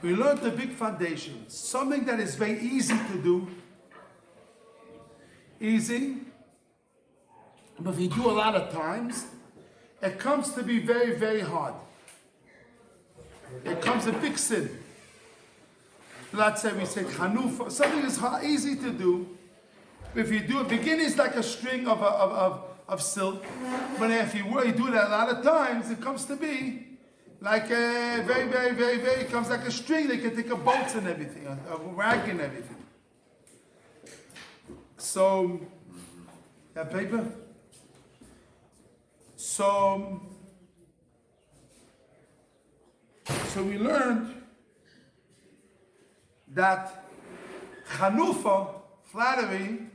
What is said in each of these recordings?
We learned the big foundation. Something that is very easy to do. Easy. But if you do a lot of times, it comes to be very, very hard. It comes a big sin. Let's say we say chanufa. Something is easy to do. If you do it, beginning is like a string of silk. But if you do that a lot of times, it comes to be like a very, very, very, very, it comes like a string. They can take a boats and everything, a rag and everything. So, that paper? So we learned that chanufa, flattery,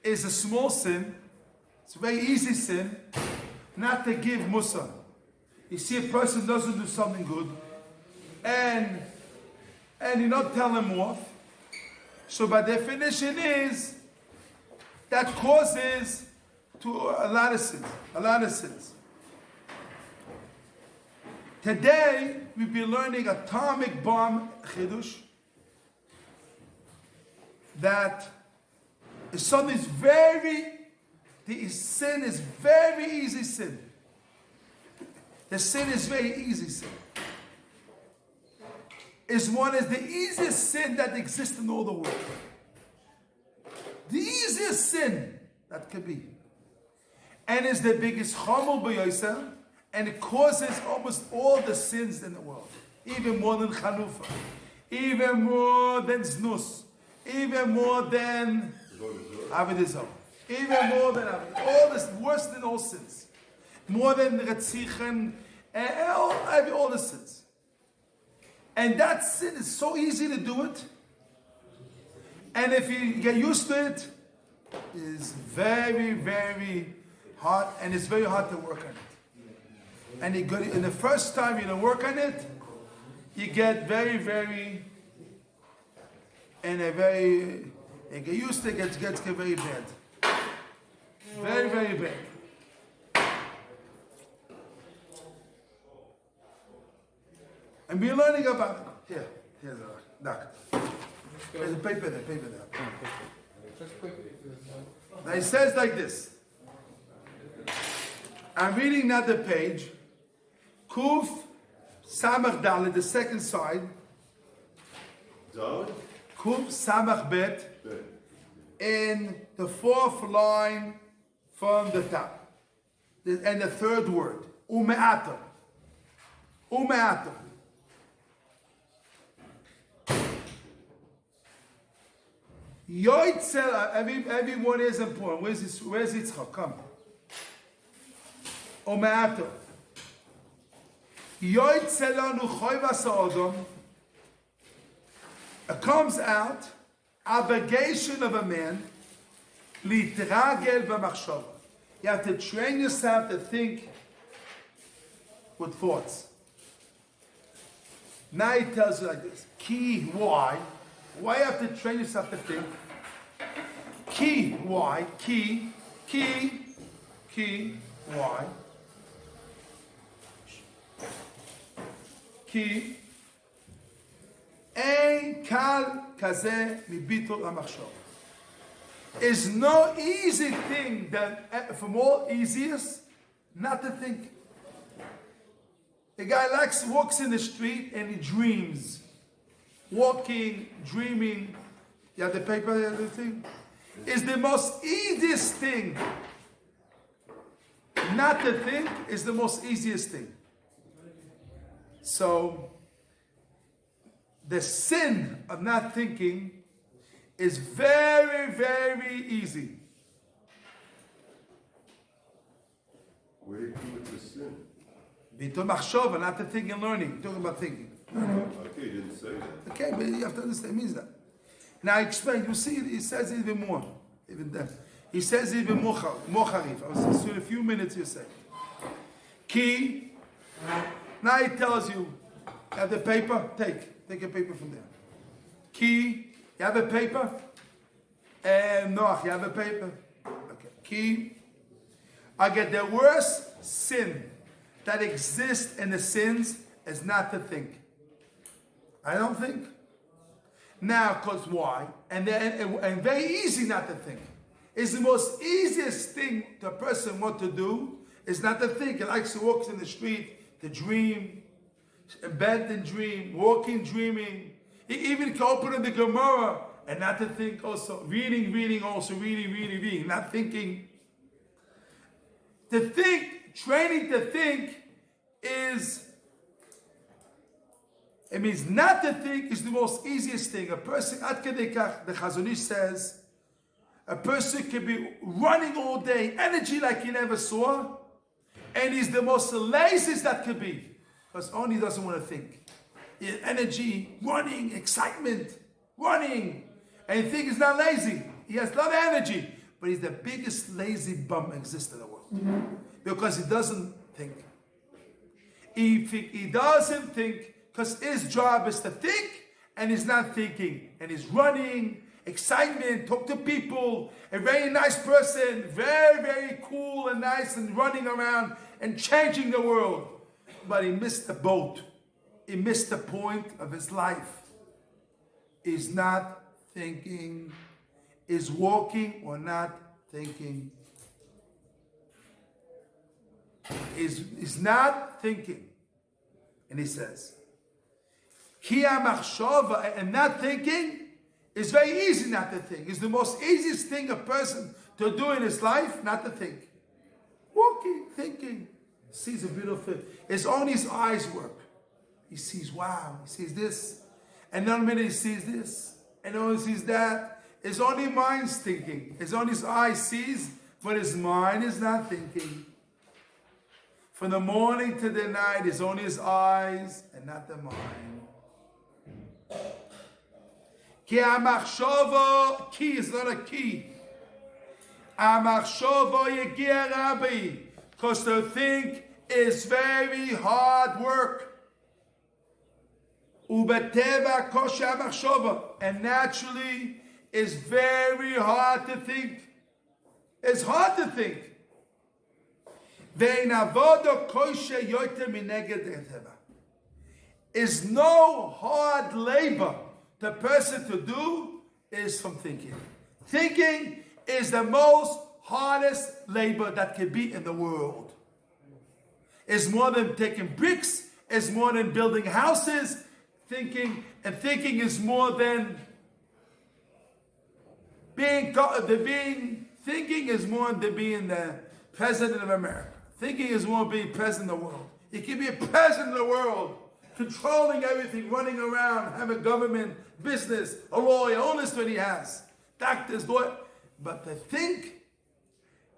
is a small sin. It's a very easy sin, not to give musa. You see a person doesn't do something good, and you don't tell him off. So by definition is, that causes to a lot of sins. Today, we'll be learning atomic bomb chidush, that is something the sin is very easy sin. The sin is very easy sin. Is the easiest sin that exists in all the world. The easiest sin that could be. And is the biggest chamor b'yosef, and it causes almost all the sins in the world. Even more than chanufa. Even more than znus. Even more than avidizah. Even more than all this, worse than all sins. More than retzichen, and all the sins. And that sin is so easy to do it. And if you get used to it, it's very, very hard, and it's very hard to work on it. And the first time you don't work on it, you get very, very, you get used to it, it gets very bad. Very, very bad. And we're learning about it. Here's a doc. There's a paper there. Now it says like this. I'm reading another page. Kuf Samach Dalet, the second side. Dalet? Kuf Samach Bet. In the fourth line from the top. And the third word. Ume'ato. Yoitzel, everyone is important. Where's Yitzchak? Come. Ume'ato. Yoitzelanu choivas ha'odom. It comes out, obligation of a man, litragel b'machshava. You have to train yourself to think with thoughts. Now he tells you like this. Ki, why? Why you have to train yourself to think? Ki, why? Ki, why? Ki, ein kal kazeh mibitul hamachshava. Is no easy thing that from all easiest not to think. The guy walks in the street and he dreams. Walking, dreaming. You have the paper, the thing? Is the most easiest thing. Not to think is the most easiest thing. So, the sin of not thinking is very, very easy. Where did you put the sin? Bitul machshava, not to think and learning. Talking about thinking. Okay, you didn't say that. Okay, but you have to understand, it means that. Now I explain, you see, he says even more. Even then. He says even more charif. I'll see in a few minutes you say. Ki, now he tells you, have the paper? Take a paper from there. Ki, you have a paper? Noach, you have a paper? Okay. Ki, I get the worst sin that exists in the sins is not to think. I don't think. Now, because why? And very easy not to think. It's the most easiest thing the person want to do is not to think. He likes to walk in the street, to dream, in bed and dream, walking, dreaming. He even can open in the Gemara and not to think also. Reading also, reading, not thinking. To think, training to think it means not to think is the most easiest thing. A person, Ad Kedei Kach, the Chazon Ish says, a person can be running all day, energy like he never saw, and he's the most laziest that could be, because only doesn't want to think. He has energy, running, excitement, running, and he thinks he's not lazy. He has a lot of energy, but he's the biggest lazy bum exists in the world, because he doesn't think. He doesn't think, because his job is to think, and he's not thinking, and he's running, excitement, talk to people, a very nice person, very, very cool and nice and running around and changing the world. But he missed the boat. He missed the point of his life. He's not thinking. Is walking or not thinking. Is not thinking. And he says, Ki machshava, and not thinking, it's very easy not to think. It's the most easiest thing a person to do in his life, not to think. Walking, thinking, sees a beautiful thing. It's only his eyes work. He sees, wow, he sees this. And then a minute he sees this. And then he sees that. It's only mind's thinking. It's only his eyes sees, but his mind is not thinking. From the morning to the night, it's only his eyes and not the mind. Ki amachshava, ki is not a key. Amachshava yegia Rabbi, because to think is very hard work. Ubeteva kosha amachshava, and naturally is very hard to think. It's hard to think. Ve'inavodo kosha yoter mineged eteva. Is no hard labor the person to do is from thinking. Thinking is the most hardest labor that can be in the world. It's more than taking bricks, it's more than building houses. Thinking is more than thinking is more than being the president of America. Thinking is more than being president of the world. You can be a president of the world, controlling everything, running around, have a government, business, a lawyer, all this what he has. Doctors, lawyer. But to think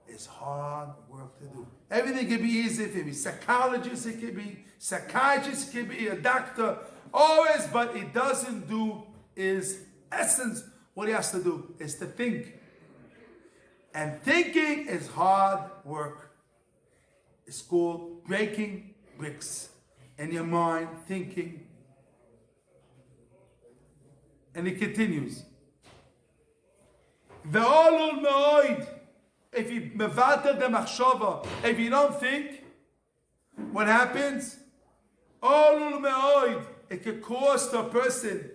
is hard work to do. Everything can be easy. It can be psychologist, it can be psychiatrist, it can be a doctor. Always, but it doesn't do his essence. What he has to do is to think. And thinking is hard work. It's called breaking bricks. In your mind, thinking. And it continues. Ve'olul me'oid. If you mevatel the machshava, if you don't think, what happens? Olul me'oid. It could cause to a person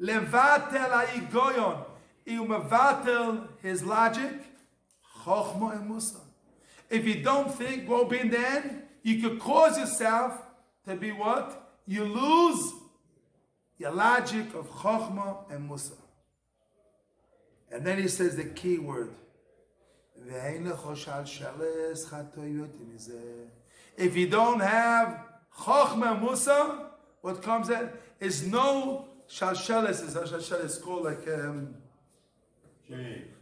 levatel ha'igoyon. You mevatel his logic, chokhmah and musa. If you don't think, won't be in the end, you could cause yourself to be what? You lose your logic of Chokhmah and Musa. And then he says the key word. If you don't have Chokhmah and Musa, what comes in is no shalsheles. Shalsheles is called like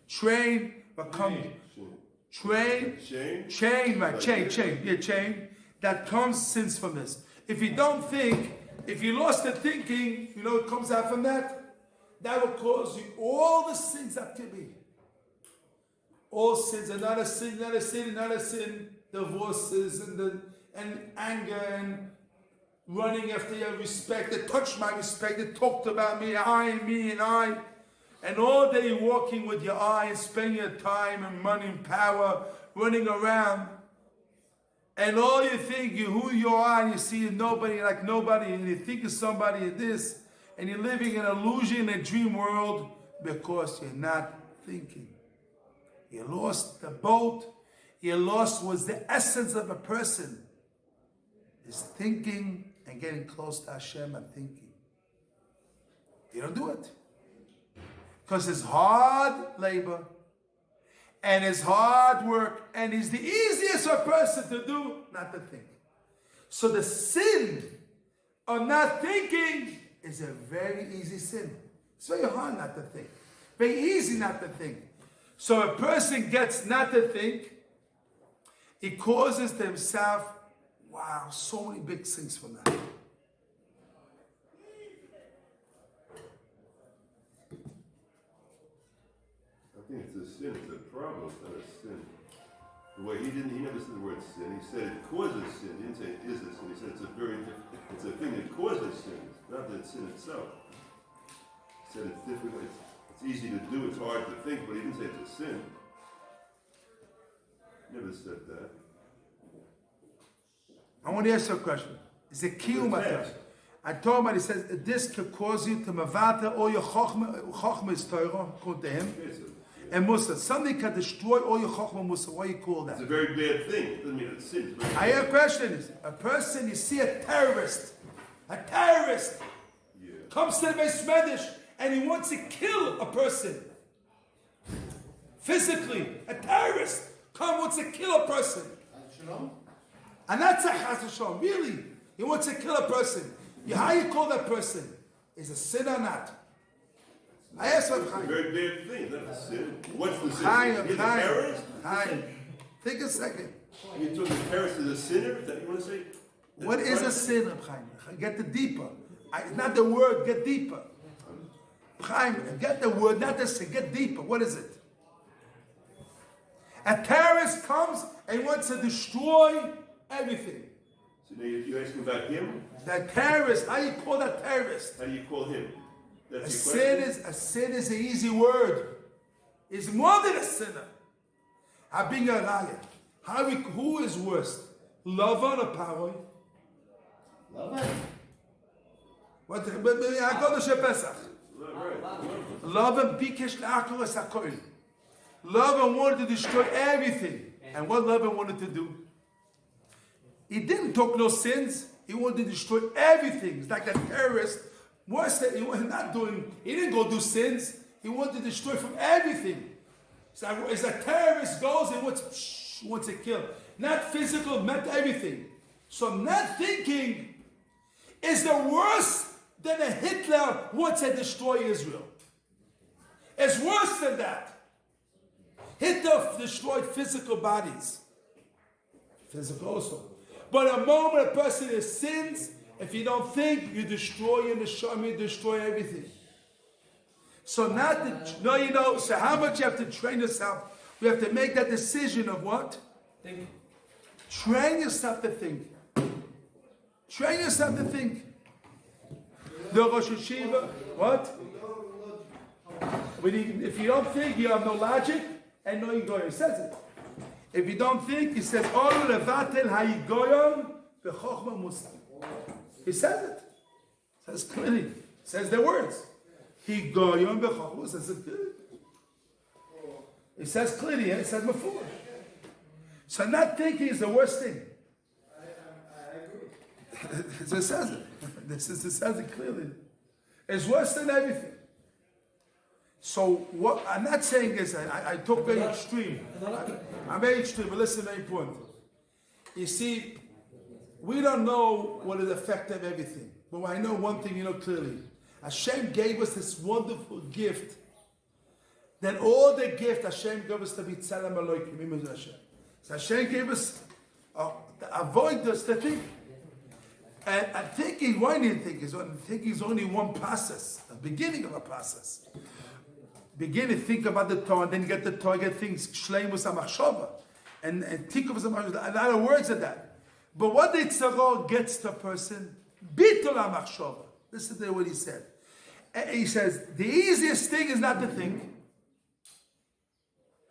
train, but come chain, that comes since from this. If you don't think, if you lost the thinking, you know what comes out from that? That will cause you all the sins that can be. All sins, another sin, divorces and anger and running after your respect, they touch my respect, they talked about me, and I. And all day walking with your eye and spending your time and money and power running around. And all you think who you are, and you see nobody like nobody, and you think of somebody this, and you're living in an illusion, a dream world, because you're not thinking. You lost the boat. You lost was the essence of a person. Is thinking and getting close to Hashem and thinking. You don't do it. Because it's hard labor. And it's hard work. And it's the easiest for a person to do, not to think. So the sin of not thinking is a very easy sin. It's very hard not to think. Very easy not to think. So a person gets not to think, he causes to himself, wow, so many big things from that. I think it's a sin, it's a problem, it's not a sin. The way he never said the word sin. He said it causes sin. He didn't say it is a sin. He said it's a thing that causes sin, not that it's sin itself. He said it's difficult, it's easy to do, it's hard to think, but he didn't say it's a sin. He never said that. I want to ask you a question. Is it kiyum matter? I told him, he says, this could cause you to mavata all your chokhmah is Torah, according to him. And Musa, something can destroy all your chokhmah Musa. What do you call that? It's a very bad thing. It doesn't mean it's sin. I have a question. A person, you see a terrorist comes to the Beis Medrash and he wants to kill a person. Physically, a terrorist wants to kill a person. And that's a chas v'shalom. Really, he wants to kill a person. How you call that person? Is a sin or not? I asked Rabbi. It's a very bad thing. That's a sin. What's the sin? Chaim. Terrorist? Think a second. You took the terrorist as a sinner? Is that what you want to say? What is a sin, Chaim? Get the deeper. Not the word, get deeper. Chaim, get the word, not the sin, get deeper. What is it? A terrorist comes and wants to destroy everything. So now you're asking about him? The terrorist, how you call that terrorist? How do you call him? A sin is an easy word. It's more than a sinner. Being a liar. Who is worst? Lavan or Paroi? Lavan. What? HaKadosh Pesach. Lavan bikesh le'akol es hakol. Lavan wanted to destroy everything. And what Lavan wanted to do? He didn't talk no sins. He wanted to destroy everything. It's like a terrorist. Worse than he was not doing. He didn't go do sins. He wanted to destroy from everything. So as a terrorist goes and wants to kill. Not physical, meant everything. So not thinking is the worse than a Hitler wants to destroy Israel. It's worse than that. Hitler destroyed physical bodies. Physical also. But the moment a person is sins, if you don't think, you destroy your neshama, you destroy everything. So so how much you have to train yourself? We have to make that decision of what? Think. Train yourself to think. Train yourself to think. The Rosh Hashiva, what? If you don't think, you have no logic and no higoyon. He says it. If you don't think, he says, "Olu levatel hayigoyon v'chochma musa." He says it. Says clearly. Says the words. Higoyon v'chochma musa. Says it good. He says clearly. He says before. So not thinking is the worst thing. I agree. It says it. It says it clearly. It's worse than everything. So what I'm not saying is I talk very extreme. I'm very extreme, but listen, very important. You see, we don't know what is the effect of everything. But I know one thing, clearly. Hashem gave us this wonderful gift. That all the gift Hashem gave us to be Tzelem Elokim, Hashem. So Hashem gave us avoid us to think. And thinking, why do you think? Thinking is only one process, the beginning of a process. Begin to think about the Torah, and then get the Torah, get things, Shlomo Samachshava, and Tikkuv Samachshava, a lot of words of that. But what the Tzaror gets to a person, Bitul HaMachshava. Listen to what he said. He says, the easiest thing is not to think.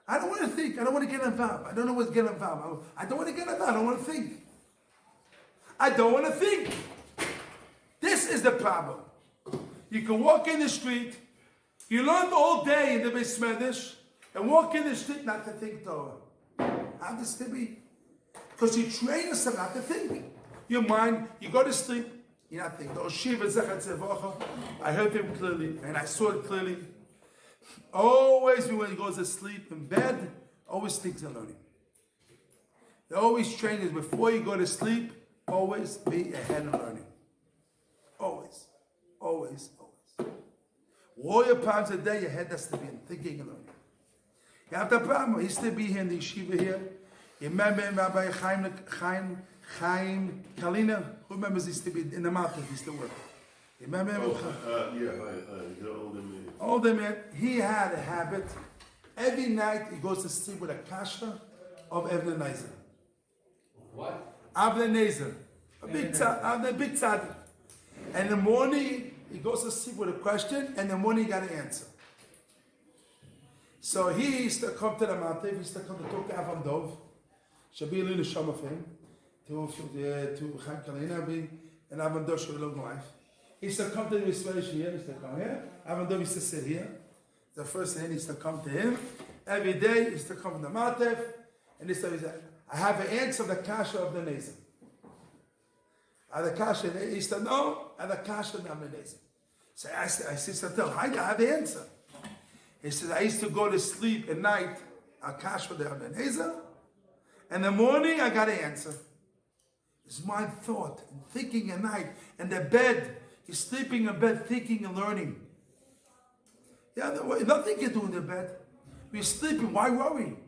I don't want to think. I don't want to get involved. I don't know what's get involved. I don't want to get involved. I don't want to think. I don't want to think. This is the problem. You can walk in the street. You learned all day in the Beis Medrash and walk in the street not to think Torah. How does it be? Because you train yourself not to think. Your mind, you go to sleep, you're not thinking. I heard him clearly and I saw it clearly. Always when he goes to sleep in bed, always thinks and learning. They always train us before you go to sleep, always be ahead of learning. Always. Always. Always. Warrior times a day, your head has to be in thinking and learning. You have the problem. He used to be here in the yeshiva here. You remember Rabbi Chaim Kalina? Who remembers he used to be in the mountains? He used to work. You remember him? He's an older man. Older man. He had a habit. Every night he goes to sleep with a kasha of Evne Nezer. What? Avnei Nezer. A big tzaddik. And in the morning, he goes to sleep with a question, and in the morning he got an answer. So he used to come to the mountain, he used to come to talk to Avam Dov, Shabi Elin Shom of him, to Chaim Kalina, and Avam Dov should long life. He used to come to the Israeli here, he used to come here, Avam Dov used to sit here. The first thing he used to come to him. Every day he used to come to the mountain, and he said, I have an answer the kasha of the Nezer. The kasha, he said, no, and the kasha of the Nezer. So I said, tell him, I have the answer. He says, I used to go to sleep at night, a kasha of the Nezer, and in the morning I got an answer. His mind thought, and thinking at night, and the bed, he's sleeping in bed, thinking and learning. Yeah, nothing you do in the bed. You're sleeping, why worry?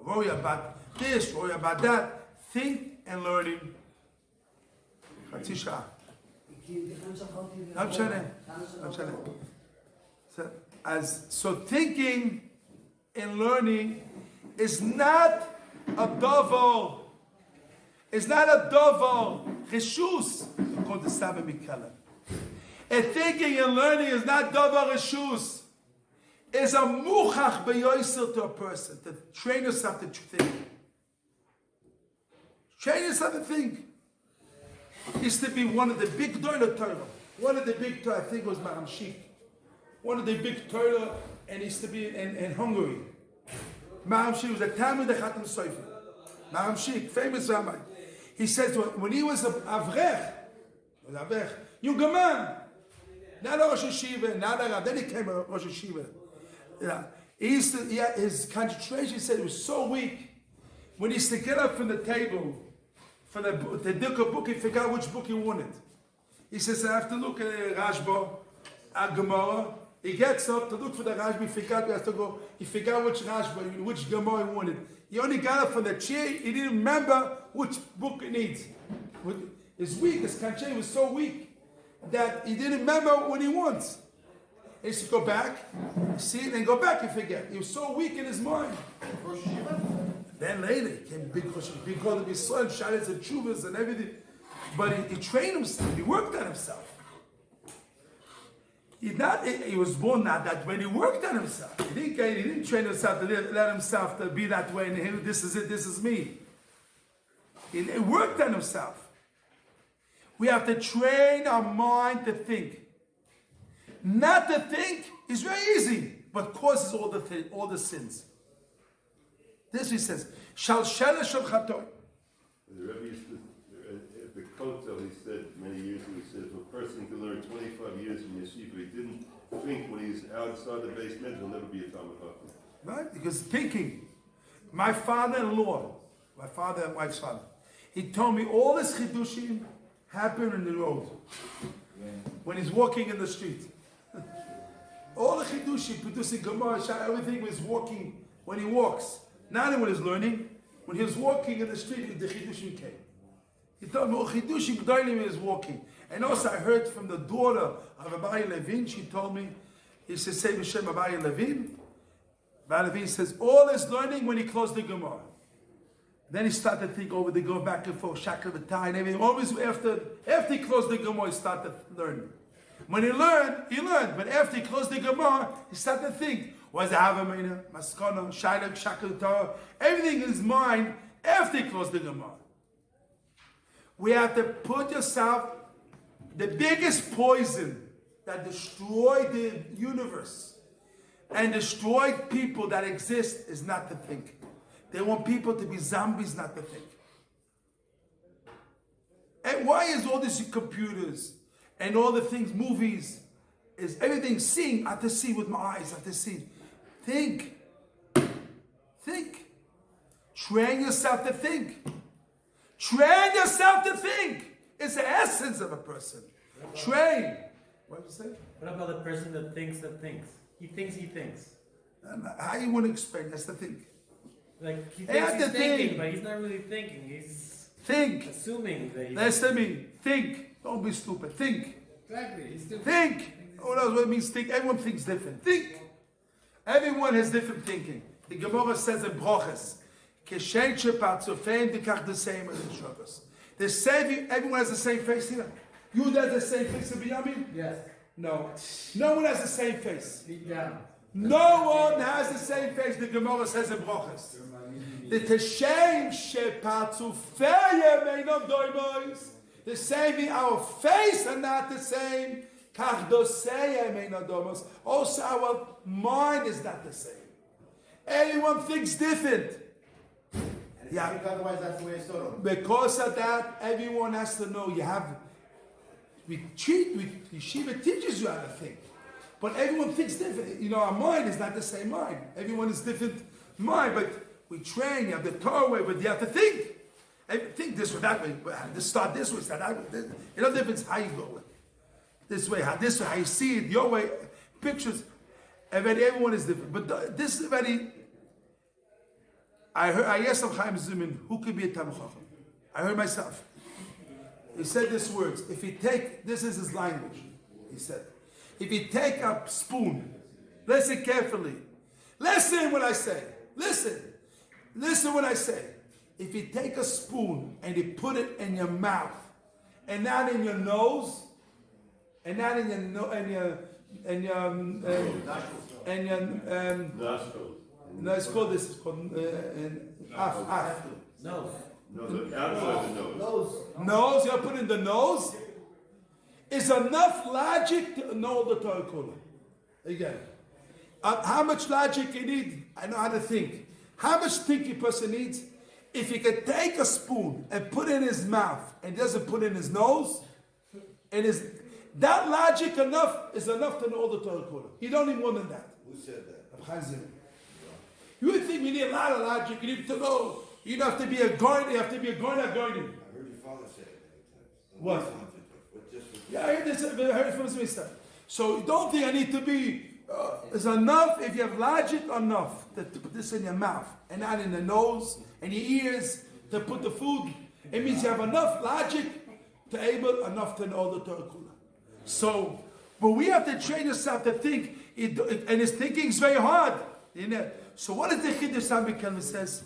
Worry about this, worry about that. Think and learning. So thinking and learning is not a davar. It's not a davar. Reshus. And thinking and learning is not davar reshus. It's a muchach beyoser to a person. To train yourself to think. Train yourself to think. Used to be one of the big Torah. One of the big Torah, I think it was Mahamshik. One of the big Torah, and used to be in Hungary. Mahamshik was a Talmud of Khatam Sofer. Mahamshik, famous Rabbi. He says when he was a Avrech, young man, not a Rosh Yeshiva, not a Rab, then he came a Rosh Yeshiva. Yeah. His concentration, he said, it was so weak. When he used to get up from the table, for the book, he forgot which book he wanted. He says, I have to look at Rashba, at Gemara. He gets up to look for the Rashba, he forgot which Rashba, which Gemara he wanted. He only got up from the chair, he didn't remember which book he needs. His concentration was so weak that he didn't remember what he wants. He used to go back, see it, and go back and forget. He was so weak in his mind. Then later, he came big God of his son, Shabbos and Chuvas and everything. But he trained himself, he worked on himself. He was born not that way, he worked on himself. He didn't train himself to let himself to be that way, and this is it, this is me. He worked on himself. We have to train our mind to think. Not to think is very easy, but causes all the sins. This he says, Shal Shelesh of Chatoy. The Rabbi used to, at the Kotel, he said many years ago, he said if a person can learn 25 years from Yeshiva, he didn't think when he's outside the basement, he'll never be a Talmud Chacham. Right? Because thinking. My father-in-law, my father and wife's father, he told me all this chidushim happen in the road. When he's walking in the street. All the chidushim, producing Gemara, everything was walking when he walks. Not only when he's learning, when he was walking in the street, the chidushim came. He told me, chidushim g'daylim is walking. And also I heard from the daughter of Rabbi Levin, she told me, he says, say B'Shem Rabbi Levin. Rabbi Levin says, all his learning when he closed the Gemara. Then he started to think over the go back and forth, shakal v'tai and everything. Always after he closed the Gemara, he started learning. When he learned. But after he closed the Gemara, he started to think. Was it Havamina, Maskana, Shailak, Shakal Torah? Everything in his mind after he closed the Gemara. We have to put yourself, the biggest poison that destroyed the universe and destroyed people that exist is not to think. They want people to be zombies, not to think. And why is all this computers and all the things, movies, is everything seeing? I have to see with my eyes, I have to see. Think. Think. Train yourself to think. Train yourself to think. It's the essence of a person. Train. What did you say? What about the person that thinks that thinks? He thinks he thinks. And how you want to explain? That's the thing. Like he Hey, thinks he's thinking, think. but he's not really thinking. He's Think. assuming that he's Listen to me. Think. Don't be stupid. Think. Exactly. He's still Think. Who knows what it means think? Everyone thinks different. Think. Everyone has different thinking. The Gemara says in Broches, Keshen shepatzofein dikach the same as in Shabbos. The same, everyone has the same face here. You has the same face as Binyamin? Yes. No. No one has the same face. Deep down. No one has the same face. The Gemara says in Broches. The Keshen shepatzofein meinom doimois. The same, our face are not the same. Also, our mind is not the same. Everyone thinks different. Yeah. Otherwise, that's the way it's done. Because of that, everyone has to know Yeshiva teaches you how to think. But everyone thinks different. You know, our mind is not the same mind. Everyone is different mind, but we train, you have the Torah way, but you have to think. Think this way, that way. This start this way, start that way. You know the difference how you go. This way, how you see it, your way, pictures. Everyone is different. But this is very. I asked of Chaim Zumin, who could be a Talmid Chacham? I heard myself. He said these words. If you take, this is his language. He said, if you take a spoon, listen carefully. Listen what I say. Listen. Listen what I say. If you take a spoon and you put it in your mouth, and not in your nose, and not in your Nostrils. no, it's called this. It's called af. no. No, the outside of the nose. Nose. You put in the nose. Is enough logic to know the Torah Kula. Again, how much logic you need? I know how to think. How much thinking a person needs? If he can take a spoon and put it in his mouth and doesn't put it in his nose, and that logic is enough to know the Torah Kula. You don't need more than that. Who said that? You would think we need a lot of logic. You need to know. You don't have to be a goin. You have to be a goin. I heard your father say it many times. What? But just Yeah, I heard this. I heard it from his stuff. So don't think I need to be. It's enough if you have logic enough to put this in your mouth and not in the nose and your ears to put the food. It means you have enough logic to enough to know the Torah Kula. So, but we have to train yourself to think, and his thinking is very hard. You know. So what does the Chiddush Sami says?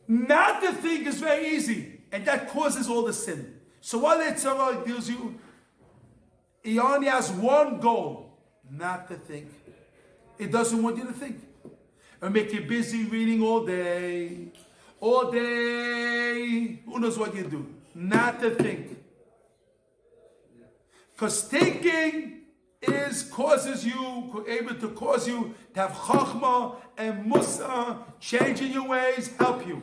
Not to think is very easy, and that causes all the sin. So what Yitzhak tells you, he only has one goal, not to think. It doesn't want you to think. It'll make you busy reading all day. All day. Who knows what you do? Not to think. Because thinking causes you, able to cause you to have chachma and musa, changing your ways, help you.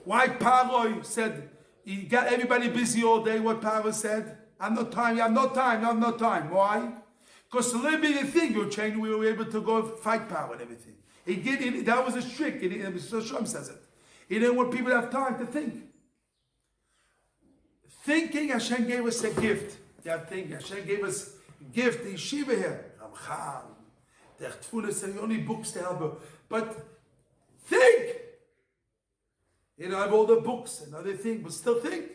Why Paroi said, he got everybody busy all day, what Paroi said? I have no time, you have no time, you have no time. Why? Because the little bit of thing you change, we were able to go fight power and everything. That was a trick, so Shlomo says it. He didn't want people to have time to think. Thinking, Hashem gave us a gift. That thing, Hashem gave us a gift, the yeshiva here. Ramchal, the Tfulis, the only books to help her. But think! You know, I have all the books and other things, but still think.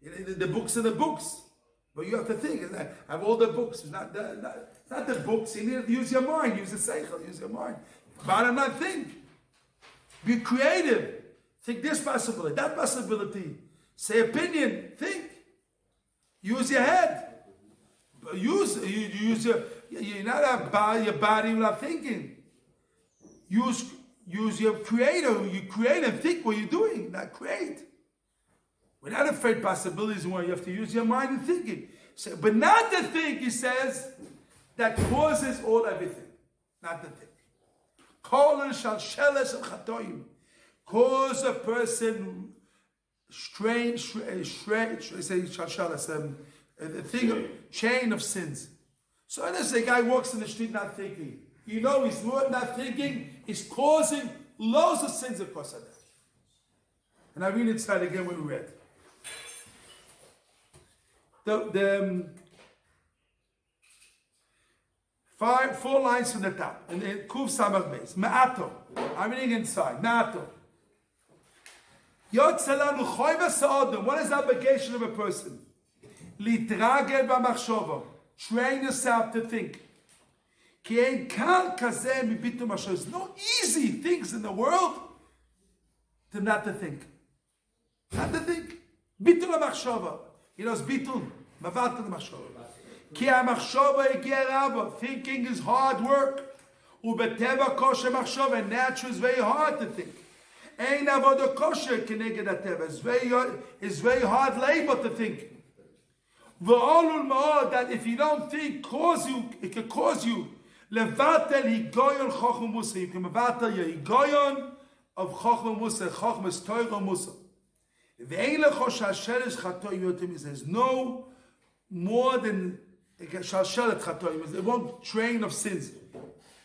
You know, the books are the books. But you have to think. I have all the books. Not the books. You need to use your mind. Use the seichel. Use your mind. Bottom line, think. Be creative. Think this possibility, that possibility. Say opinion. Think. Use your head. Use your. You're not about your body without thinking. Use your creator. You create and think what you're doing. Not create. We're not afraid of possibilities when you have to use your mind and thinking. So, but not the thing, he says, that causes all everything. Not the thing. Kol shalsheles of chatoim. Cause a person the thing, chain of sins. So let's say a guy walks in the street not thinking. You know he's not thinking, he's causing loads of sins across that. And I read inside again what we read. Four lines from the top. And Kuf Samach Beis. Ma'ato. I'm reading inside. Ma'ato. What is the obligation of a person? Litragel b'machshava. Train yourself to think. There's no easy things in the world to not to think. Not to think. Bitul b'machshava. You know, it's bitul. Mavat b'machshava. Ki ha'machshava egia rabo. Thinking is hard work. Ubeteva kosher machshava. And naturally is very hard to think. Ein avodah kosher keneged hateva. It's very hard labor to think. V'olul ma'od, that if you don't think, it can cause you levatel higoyon chochma musa. You can levatel your higoyon of chochma musa. Chochma is Torah musa. V'ein lechosh hasheres chatoim yotim. There's no more than shalshelet chatoim. There's one train of sins.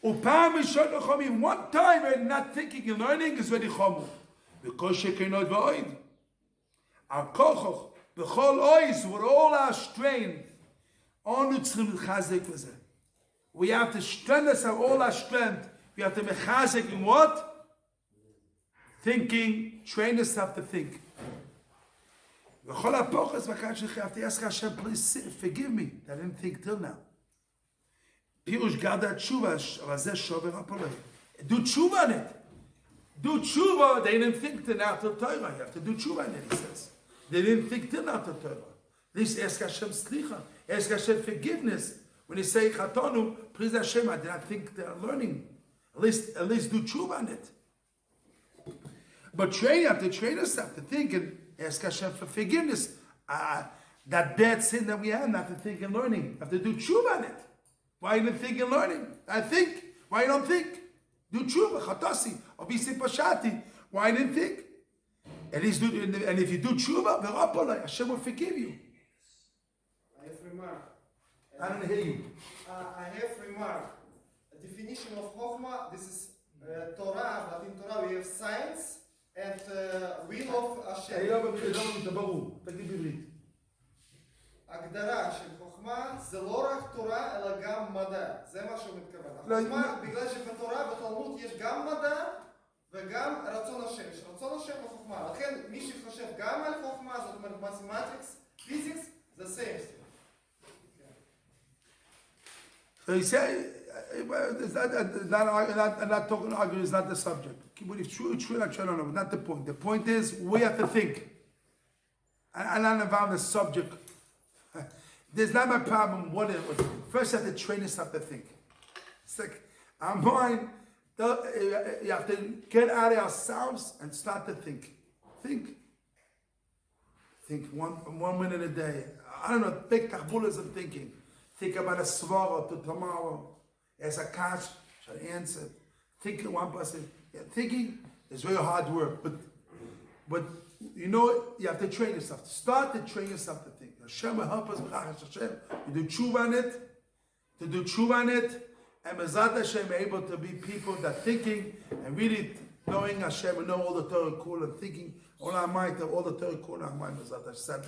Upam ishot lechomim. One time when not thinking and learning is very chomu. Because she cannot avoid. Our kochoch. B'chol ois, with all our strength, we have to strengthen all our strength. We have to be chazek in what? Thinking, train yourself to think. B'chol apochas, you have to ask Hashem, please forgive me. I didn't think till now. Pirush gada tshuva, razeh shover apoleh. Do tshuva on it. Do tshuva, they didn't think till now till Torah. You have to do tshuva on it, he says. They didn't think till not the Torah. At least ask Hashem slicha, ask Hashem forgiveness. When you say chatonu, please Hashem, I did not think they're learning. At least do tshuva on it. But you have to train yourself to think and ask Hashem for forgiveness. That bad sin that we have, not to think and learning. You have to do tshuva on it. Why you didn't think and learning? I think. Why you don't think? Do tshuva, chatasi, obisi pashati. Why you didn't think? And if you do tshuva, Hashem will forgive you. I have remark. I don't hear you. I have remark. A definition of Chokhmah, this is Torah, but in Torah we have science and will of Hashem. הגדרה של חוכמה זה לא רק תורה אלא גם מדע. זה מה שהוא מתכוון. החוכמה, בגלל שבתורה, בתלמוד יש גם מדע וגם רצון השם. רצון השם בחוכמה. לכן מי שחושב גם על חוכמה, זאת אומרת מתמטיקס, פיזיקס, זה same. So he said, I'm not talking arguing, it's not the subject. But if true, not true, no, not the point. The point is, we have to think. I'm not involved in the subject. There's not my problem. What it was. First, you have to train yourself to think. It's like our mind. You have to get out of ourselves and start to think. Think. Think 1 minute a day. I don't know. Big tahbulas of thinking. Think about a svara to tomorrow. As a catch, should answer. Think one person. Yeah, thinking is very hard work, but you know you have to train yourself. Start to train yourself to think. Hashem will help us. Hashem, you do tshuva on it. To do tshuva on it, and Bezat Hashem able to be people that thinking and really knowing Hashem and know all the Torah cool and thinking all our mind, all the Torah cool in our mind. Bezat Hashem.